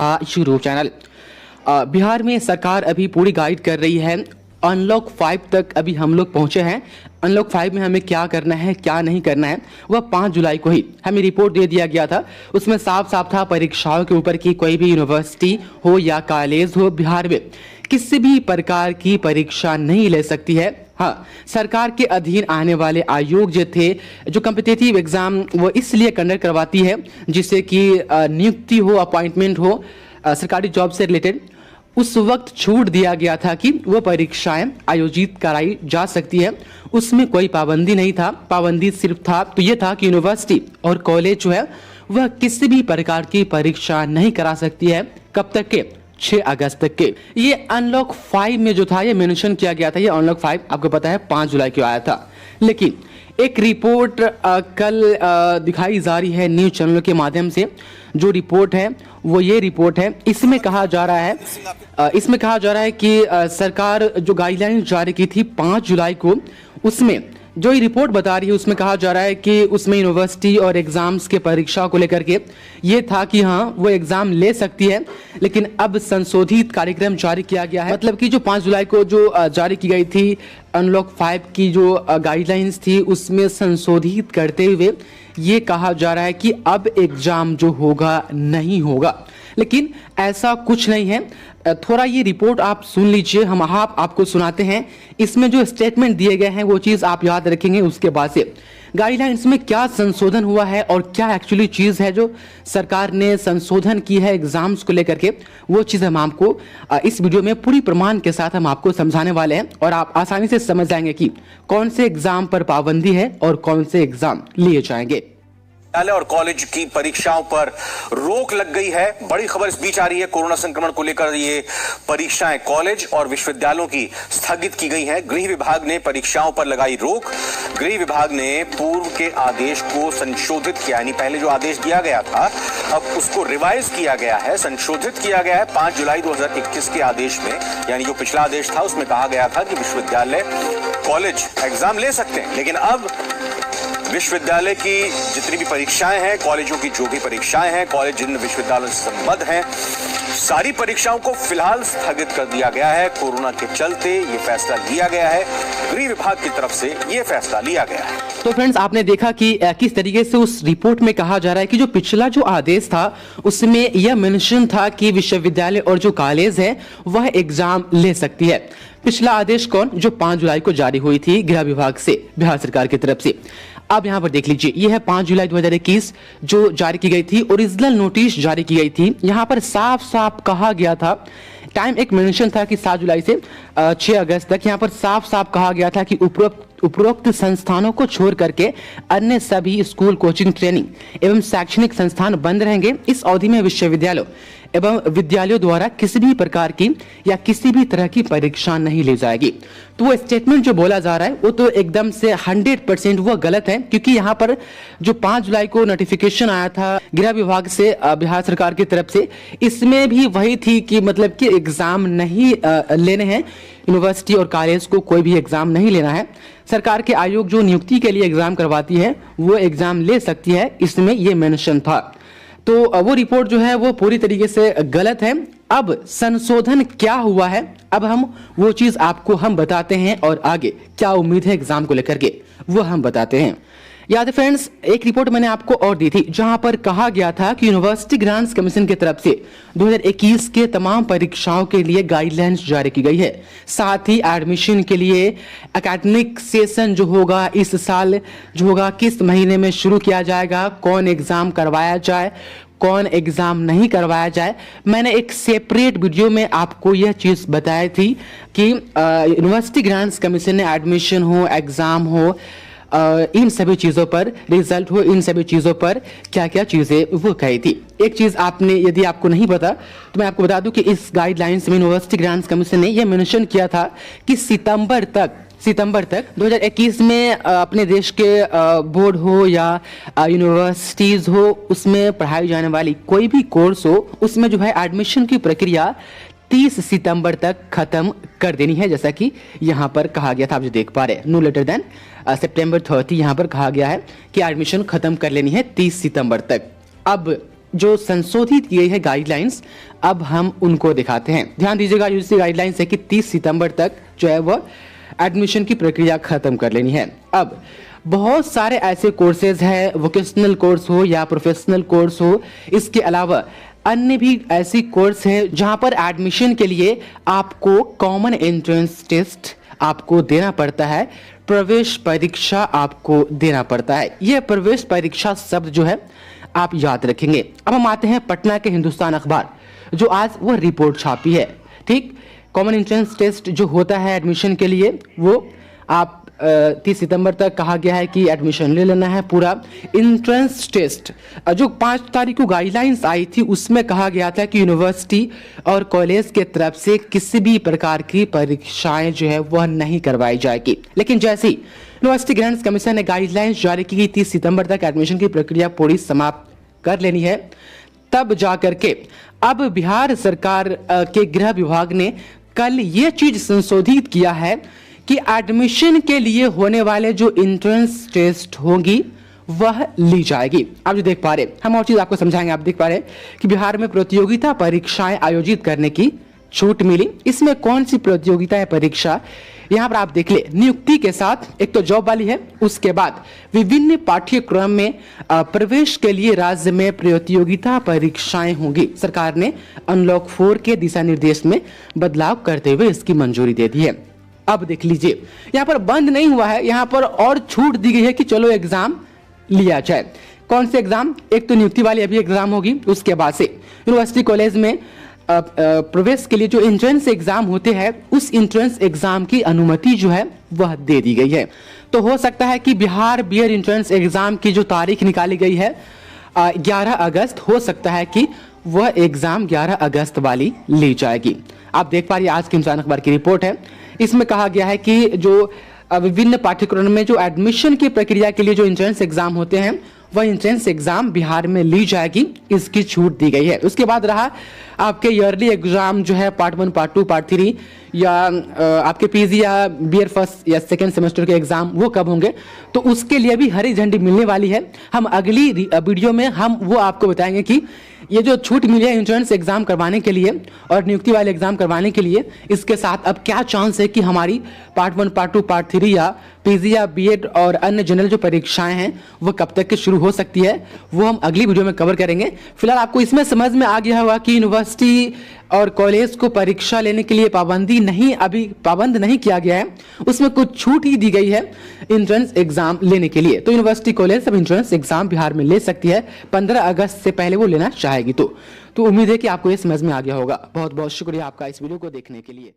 आपका YouTube channel. Bihar में सरकार अभी पूरी गाइड कर रही है। अनलॉक 5 तक अभी हम लोग पहुंचे हैं। अनलॉक 5 में हमें क्या करना है क्या नहीं करना है वह 5 जुलाई को ही हमें रिपोर्ट दे दिया गया था। उसमें साफ साफ था परीक्षाओं के ऊपर कि कोई भी यूनिवर्सिटी हो या कॉलेज हो बिहार में किसी भी प्रकार की परीक्षा नहीं ले सकती है। हाँ, सरकार के अधीन आने वाले आयोग जो थे, जो कॉम्पिटिटिव एग्जाम वो इसलिए कंडक्ट करवाती है जिससे कि नियुक्ति हो, अपॉइंटमेंट हो सरकारी जॉब से रिलेटेड, उस वक्त छूट दिया गया था कि वो परीक्षाएं आयोजित कराई जा सकती है। उसमें कोई पाबंदी नहीं था। पाबंदी सिर्फ था तो ये था कि यूनिवर्सिटी और कॉलेज जो है वह किसी भी प्रकार की परीक्षा नहीं करा सकती है। कब तक के? 6 अगस्त तक के। ये अनलॉक 5 में जो था ये मेंशन किया गया था। ये अनलॉक 5 आपको पता है 5 जुलाई को आया था। लेकिन एक रिपोर्ट कल दिखाई जा रही है न्यूज चैनलों के माध्यम से। जो रिपोर्ट है वो ये रिपोर्ट है। इसमें कहा जा रहा है कि सरकार जो गाइडलाइन जारी की थी 5 जुलाई को, उसमें जो ये रिपोर्ट बता रही है उसमें कहा जा रहा है कि उसमें यूनिवर्सिटी और एग्जाम्स के परीक्षा को लेकर के ये था कि हाँ वो एग्जाम ले सकती है, लेकिन अब संशोधित कार्यक्रम जारी किया गया है। मतलब कि जो 5 जुलाई को जो जारी की गई थी अनलॉक 5 की जो गाइडलाइंस थी उसमें संशोधित करते हुए ये कहा जा रहा है कि अब एग्जाम जो होगा नहीं होगा। लेकिन ऐसा कुछ नहीं है। थोड़ा ये रिपोर्ट आप सुन लीजिए, हम आपको सुनाते हैं। इसमें जो स्टेटमेंट दिए गए हैं वो चीज़ आप याद रखेंगे। उसके बाद से गाइडलाइंस में क्या संशोधन हुआ है और क्या एक्चुअली चीज़ है जो सरकार ने संशोधन की है एग्जाम्स को लेकर के, वो चीज़ हम आपको इस वीडियो में पूरी प्रमाण के साथ हम आपको समझाने वाले हैं और आप आसानी से समझ जाएंगे कि कौन से एग्जाम पर पाबंदी है और कौन से एग्जाम लिए जाएंगे। और कॉलेज की परीक्षाओं पर रोक लग गई है। बड़ी खबर इस बीच आ रही है, कोरोना संक्रमण को लेकर ये परीक्षाएं कॉलेज और विश्वविद्यालयों की स्थगित की गई हैं। गृह विभाग ने परीक्षाओं पर लगाई रोक। गृह विभाग ने पूर्व के आदेश को संशोधित किया, यानी पहले जो आदेश दिया गया था अब उसको रिवाइज किया गया है, संशोधित किया गया है। 5 जुलाई 2021 के आदेश में, यानी जो पिछला आदेश था उसमें कहा गया था कि विश्वविद्यालय कॉलेज एग्जाम ले सकते हैं, लेकिन अब विश्वविद्यालय की जितनी भी परीक्षाएं हैं, कॉलेजों की जो भी परीक्षाएं हैं, कॉलेज जिन विश्वविद्यालयों से संबद्ध हैं, सारी परीक्षाओं को फिलहाल स्थगित कर दिया गया है। कोरोना के चलते ये फैसला लिया गया है, गृह विभाग की तरफ से ये फैसला लिया गया है। तो फ्रेंड्स, आपने देखा कि किस तरीके से उस रिपोर्ट में कहा जा रहा है कि जो पिछला जो आदेश था उसमें यह मेंशन था कि विश्वविद्यालय और जो कॉलेज है वह एग्जाम ले सकती है। पिछला आदेश कौन? जो 5 जुलाई को जारी हुई थी गृह विभाग से, बिहार सरकार की तरफ से। अब यहाँ पर देख लीजिए, यह है 5 जुलाई 2021 जो जारी की गई थी, ओरिजिनल नोटिस जारी की गई थी। यहाँ पर साफ साफ कहा गया था, टाइम एक मेंशन था कि 7 जुलाई से 6 अगस्त तक। यहाँ पर साफ साफ कहा गया था कि उपरोक्त संस्थानों को छोड़ करके अन्य सभी स्कूल, कोचिंग, ट्रेनिंग एवं शैक्षणिक संस्थान बंद रहेंगे। इस अवधि में विश्वविद्यालयों एवं विद्यालयों द्वारा किसी भी प्रकार की या किसी भी तरह की परीक्षा नहीं ली जाएगी। तो वो स्टेटमेंट जो बोला जा रहा है वो तो एकदम से 100% वो गलत है, क्योंकि यहाँ पर जो 5 जुलाई को नोटिफिकेशन आया था गृह विभाग से बिहार सरकार की तरफ से, इसमें भी वही थी कि मतलब कि एग्जाम नहीं लेने हैं, यूनिवर्सिटी और कॉलेज को कोई भी एग्जाम नहीं लेना है। सरकार के आयोग जो नियुक्ति के लिए एग्जाम करवाती है वो एग्जाम ले सकती है, इसमें ये मेंशन था। तो वो रिपोर्ट जो है वो पूरी तरीके से गलत है। अब संशोधन क्या हुआ है, अब हम वो चीज आपको हम बताते हैं और आगे क्या उम्मीद है एग्जाम को लेकर के वो हम बताते हैं। याद है फ्रेंड्स, एक रिपोर्ट मैंने आपको और दी थी जहां पर कहा गया था कि यूनिवर्सिटी ग्रांट्स कमीशन की तरफ से 2021 के तमाम परीक्षाओं के लिए गाइडलाइंस जारी की गई है। साथ ही एडमिशन के लिए एकेडमिक सेशन जो होगा इस साल जो होगा किस महीने में शुरू किया जाएगा, कौन एग्जाम करवाया जाए, कौन एग्जाम नहीं करवाया जाए। मैंने एक सेपरेट वीडियो में आपको यह चीज बताई थी कि यूनिवर्सिटी ग्रांट्स कमीशन ने एडमिशन हो, एग्जाम हो, इन सभी चीजों पर, रिजल्ट हो, इन सभी चीजों पर क्या क्या चीजें वो कही थी। एक चीज आपने, यदि आपको नहीं पता तो मैं आपको बता दूं कि इस गाइडलाइंस में यूनिवर्सिटी ग्रांट्स कमीशन ने यह मेंशन किया था कि सितंबर तक 2021 में अपने देश के बोर्ड हो या यूनिवर्सिटीज हो, उसमें पढ़ाई जाने वाली कोई भी कोर्स हो, उसमें जो है एडमिशन की प्रक्रिया 30 सितंबर तक खत्म कर देनी है। जैसा कि यहाँ पर कहा गया था, आप जो देख पा रहे हैं, नो लेटर देन सितंबर 30 यहाँ पर कहा गया है कि एडमिशन खत्म कर लेनी है 30 सितंबर तक। अब जो संशोधित की गई है गाइडलाइंस, अब हम उनको दिखाते हैं। ध्यान दीजिएगा, यूजीसी गाइडलाइंस है कि 30 सितंबर तक जो है वह एडमिशन की प्रक्रिया खत्म कर लेनी है। अब बहुत सारे ऐसे कोर्सेज हैं, वोकेशनल कोर्स हो या प्रोफेशनल कोर्स हो, इसके अलावा अन्य भी ऐसी कोर्स है जहां पर एडमिशन के लिए आपको कॉमन एंट्रेंस टेस्ट आपको देना पड़ता है, प्रवेश परीक्षा आपको देना पड़ता है। यह प्रवेश परीक्षा शब्द जो है आप याद रखेंगे। अब हम आते हैं पटना के हिंदुस्तान अखबार, जो आज वो रिपोर्ट छापी है। ठीक, कॉमन एंट्रेंस टेस्ट जो होता है एडमिशन के लिए, वो आप 30 सितंबर तक कहा गया है कि एडमिशन ले लेना है। पूरा एंट्रेंस टेस्ट जो 5 तारीख को गाइडलाइंस आई थी उसमें कहा गया था कि यूनिवर्सिटी और कॉलेज के तरफ से किसी भी प्रकार की परीक्षाएं जो है वह नहीं करवाई जाएगी। लेकिन जैसे ही यूनिवर्सिटी ग्रांट्स कमीशन ने गाइडलाइंस जारी की 30 सितंबर तक एडमिशन की प्रक्रिया पूरी समाप्त कर लेनी है, तब जाकर के अब बिहार सरकार के गृह विभाग ने कल ये चीज संशोधित किया है कि एडमिशन के लिए होने वाले जो एंट्रेंस टेस्ट होंगी वह ली जाएगी। आप जो देख पा रहे, हम और चीज आपको समझाएंगे। आप देख पा रहे कि बिहार में प्रतियोगिता परीक्षाएं आयोजित करने की छूट मिली। इसमें कौन सी प्रतियोगिता है परीक्षा, यहाँ पर आप देख ले, नियुक्ति के साथ एक तो जॉब वाली है, उसके बाद विभिन्न पाठ्यक्रम में प्रवेश के लिए राज्य में प्रतियोगिता परीक्षाएं होंगी। सरकार ने अनलॉक 4 के दिशा निर्देश में बदलाव करते हुए इसकी मंजूरी दे दी है। अब देख लीजिए, यहाँ पर बंद नहीं हुआ है, यहाँ पर और छूट दी गई है कि चलो एग्जाम लिया जाए। कौन से एग्जाम, एक तो नियुक्ति वाली अभी एग्जाम होगी, उसके बाद से यूनिवर्सिटी कॉलेज में प्रवेश के लिए जो एंट्रेंस एग्जाम होते हैं उस एंट्रेंस एग्जाम की अनुमति जो है वह दे दी गई है। तो हो सकता है कि बिहार बीएड एंट्रेंस एग्जाम की जो तारीख निकाली गई है 11 अगस्त, हो सकता है कि वह एग्जाम 11 अगस्त वाली ली जाएगी। आप देख पा रही आज की हिंदुस्तान अखबार की रिपोर्ट है, इसमें कहा गया है कि जो विभिन्न पाठ्यक्रम में जो एडमिशन की प्रक्रिया के लिए जो एंट्रेंस एग्जाम होते हैं वह एंट्रेंस एग्जाम बिहार में ली जाएगी, इसकी छूट दी गई है। उसके बाद रहा आपके ईयरली एग्जाम जो है पार्ट 1, पार्ट 2, पार्ट 3 या आपके पीजी या बीएड फर्स्ट या सेकेंड सेमेस्टर के एग्जाम वो कब होंगे, तो उसके लिए भी हरी झंडी मिलने वाली है। हम अगली वीडियो में हम वो आपको बताएंगे कि ये जो छूट मिली है एंट्रेंस एग्जाम करवाने के लिए और नियुक्ति वाले एग्जाम करवाने के लिए, इसके साथ अब क्या चांस है कि हमारी पार्ट 1, पार्ट 2, पार्ट 3 या पीजी या बीएड और अन्य जनरल जो परीक्षाएं हैं वो कब तक की शुरू हो सकती है, वो हम अगली वीडियो में कवर करेंगे। फिलहाल आपको इसमें समझ में आ गया होगा कि यूनिवर्सिटी और कॉलेज को परीक्षा लेने के लिए अभी पाबंद नहीं किया गया है, उसमें कुछ छूट ही दी गई है एंट्रेंस एग्जाम लेने के लिए। तो यूनिवर्सिटी कॉलेज सब एंट्रेंस एग्जाम बिहार में ले सकती है 15 अगस्त से पहले वो लेना चाहेगी। तो उम्मीद है कि आपको ये समझ में आ गया होगा। बहुत बहुत शुक्रिया आपका इस वीडियो को देखने के लिए।